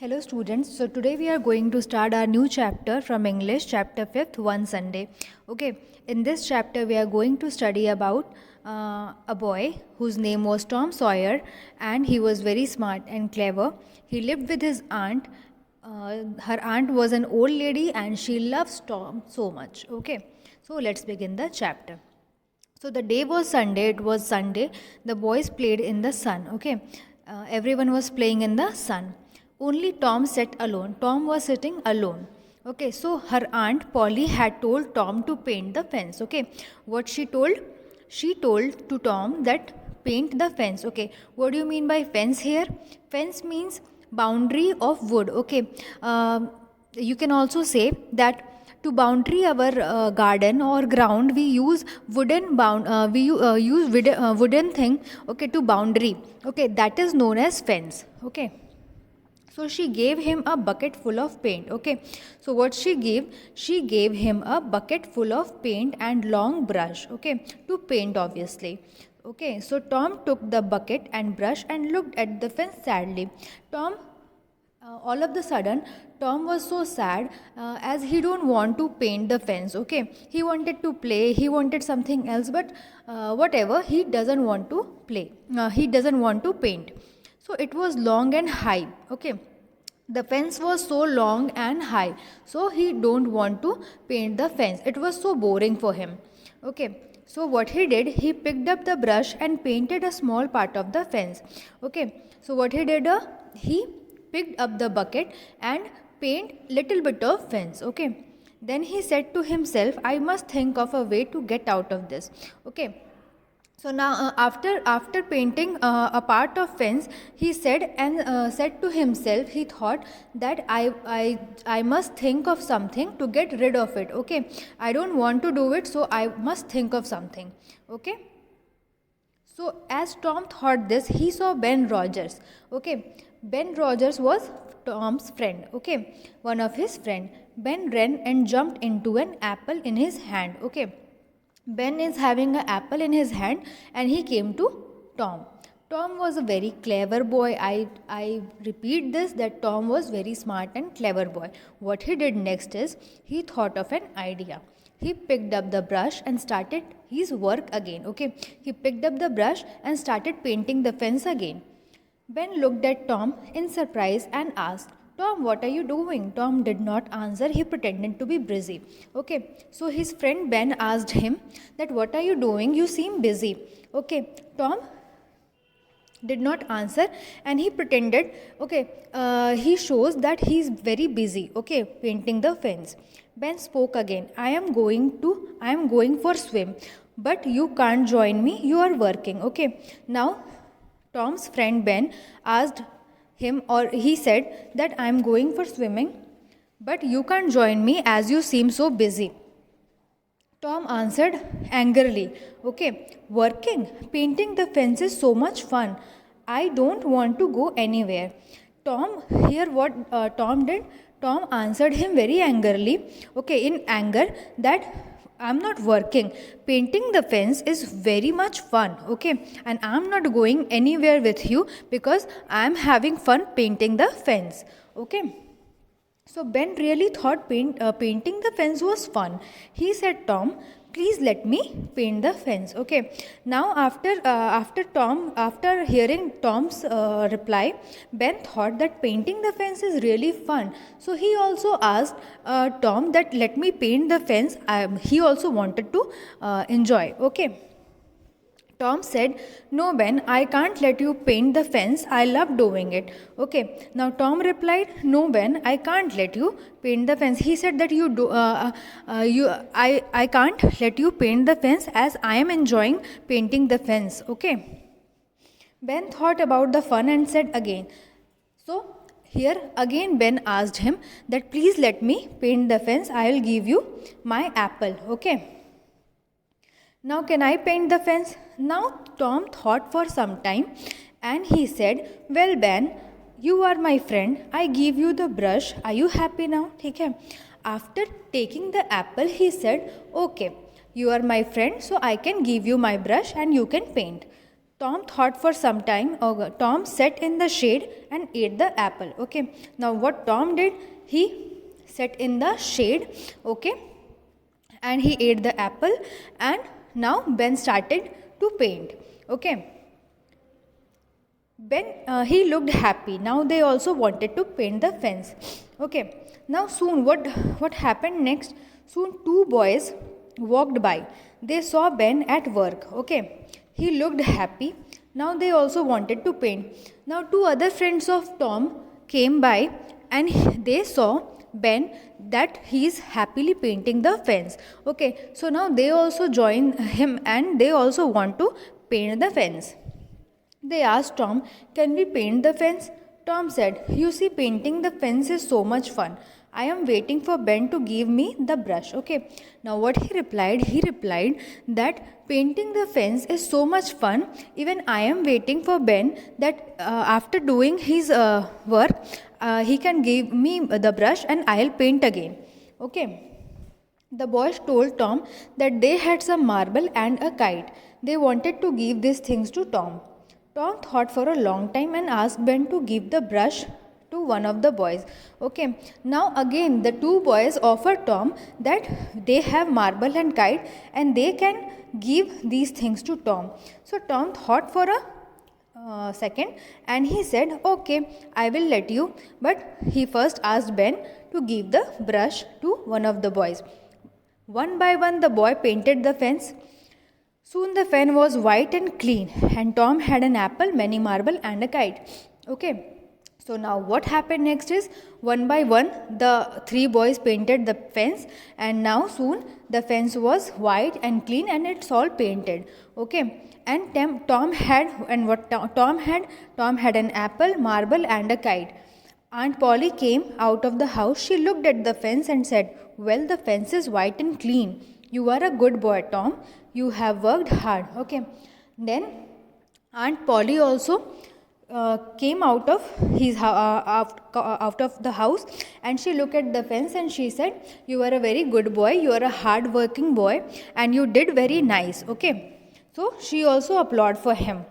Hello students, so today we are going to start our new chapter from English, chapter 5th, One Sunday. Okay, in this chapter we are going to study about a boy whose name was Tom Sawyer, and he was very smart and clever. He lived with his aunt. Her aunt was an old lady and she loves Tom so much. Okay, so let's begin the chapter. So the day was Sunday, it was Sunday. The boys played in the sun. Okay, everyone was playing in the sun. Only Tom sat alone. Tom was sitting alone. Okay, so her aunt Polly had told Tom to paint the fence. Okay, what she told? She told to Tom that paint the fence. Okay, what do you mean by fence here? Fence means boundary of wood. Okay, you can also say that to boundary our garden or ground we use wooden thing, okay, to boundary, okay, that is known as fence. Okay, so she gave him a bucket full of paint. Okay, so what she gave him a bucket full of paint and long brush, okay, to paint obviously. Okay, so Tom took the bucket and brush and looked at the fence sadly. Tom All of the sudden Tom was so sad, as he don't want to paint the fence. Okay, he wanted to play, he wanted something else, but whatever, he doesn't want to play, he doesn't want to paint. So it was long and high. Okay, the fence was so long and high, so he don't want to paint the fence. It was so boring for him. Okay, so what he did, he picked up the brush and painted a small part of the fence. Okay, so what he did, he picked up the bucket and paint little bit of fence. Okay, then he said to himself, I must think of a way to get out of this. Okay, so now after painting a part of fence, he said to himself, he thought that I must think of something to get rid of it. Okay, I don't want to do it, so I must think of something. Okay, so as Tom thought this, he saw Ben Rogers. Okay, Ben Rogers was Tom's friend. Okay, one of his friend. Ben ran and jumped into an apple in his hand. Okay, Ben is having an apple in his hand and he came to Tom. Tom was a very clever boy. I repeat this, that Tom was very smart and clever boy. What he did next is he thought of an idea. He picked up the brush and started his work again. Okay, he picked up the brush and started painting the fence again. Ben looked at Tom in surprise and asked, Tom, what are you doing? Tom did not answer. He pretended to be busy. Okay, so his friend Ben asked him that what are you doing? You seem busy. Okay, Tom did not answer and he pretended. Okay, he shows that he is very busy. Okay, painting the fence. Ben spoke again. I am going for swim, but you can't join me. You are working. Okay, now Tom's friend Ben asked him, or he said that I am going for swimming, but you can't join me as you seem so busy. Tom answered angrily, okay, working, painting the fence is so much fun. I don't want to go anywhere. Tom, here what Tom did? Tom answered him very angrily, okay, in anger, that I'm not working. Painting the fence is very much fun, okay, and I'm not going anywhere with you because I'm having fun painting the fence, okay. So Ben really thought painting the fence was fun. He said, Tom, please let me paint the fence. Okay. Now after hearing Tom's reply, Ben thought that painting the fence is really fun. So he also asked Tom that let me paint the fence. He also wanted to enjoy. Okay. Tom said, no, Ben, I can't let you paint the fence. I love doing it. Okay. Now Tom replied, no, Ben, I can't let you paint the fence. He said that I can't let you paint the fence as I am enjoying painting the fence. Okay. Ben thought about the fun and said again. So here again Ben asked him that please let me paint the fence. I will give you my apple. Okay. Now can I paint the fence? Now Tom thought for some time and he said, well Ben, you are my friend. I give you the brush. Are you happy now? Okay. After taking the apple, he said, okay, you are my friend, so I can give you my brush and you can paint. Tom thought for some time. Tom sat in the shade and ate the apple. Okay. Now what Tom did, he sat in the shade. Okay. And he ate the apple. And now Ben started to paint. Okay. Ben, he looked happy. Now they also wanted to paint the fence. Okay. Now soon what happened next? Soon two boys walked by. They saw Ben at work. Okay. He looked happy. Now they also wanted to paint. Now two other friends of Tom came by and they saw Ben that he is happily painting the fence. Okay. So now they also join him and they also want to paint the fence. They asked Tom, "Can we paint the fence?" Tom said, "You see, painting the fence is so much fun. I am waiting for Ben to give me the brush." Okay. Now what he replied? He replied that painting the fence is so much fun. Even I am waiting for Ben that after doing his work, he can give me the brush and I'll paint again. Okay. The boys told Tom that they had some marble and a kite. They wanted to give these things to Tom. Tom thought for a long time and asked Ben to give the brush to one of the boys. Okay. Now again the two boys offered Tom that they have marble and kite and they can give these things to Tom. So Tom thought for a second and he said, "Okay, I will let you." But he first asked Ben to give the brush to one of the boys. One by one the boy painted the fence. Soon the fence was white and clean, and Tom had an apple, many marble, and a kite. Okay. So now what happened next is, one by one the three boys painted the fence, and now soon the fence was white and clean and it's all painted. Okay. And Tom had an apple, marble, and a kite. Aunt Polly came out of the house. She looked at the fence and said, "Well, the fence is white and clean. You are a good boy, Tom. You have worked hard." Okay. Then Aunt Polly also came out of the house and she looked at the fence and she said, "You are a very good boy. You are a hard working boy and you did very nice." Okay. So she also applauded for him.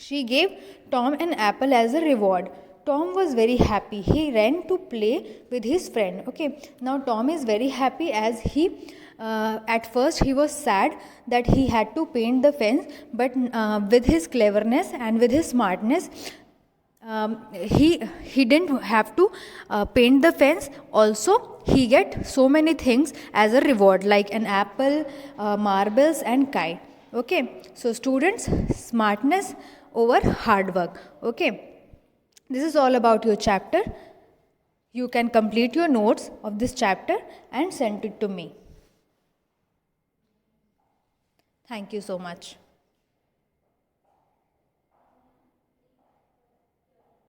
She gave Tom an apple as a reward. Tom was very happy. He ran to play with his friend. Okay. Now Tom is very happy as he at first he was sad that he had to paint the fence, but with his cleverness and with his smartness, he didn't have to paint the fence. Also, he get so many things as a reward like an apple, marbles, and kite. Okay. So students, smartness over hard work. Okay. This is all about your chapter. You can complete your notes of this chapter and send it to me. Thank you so much.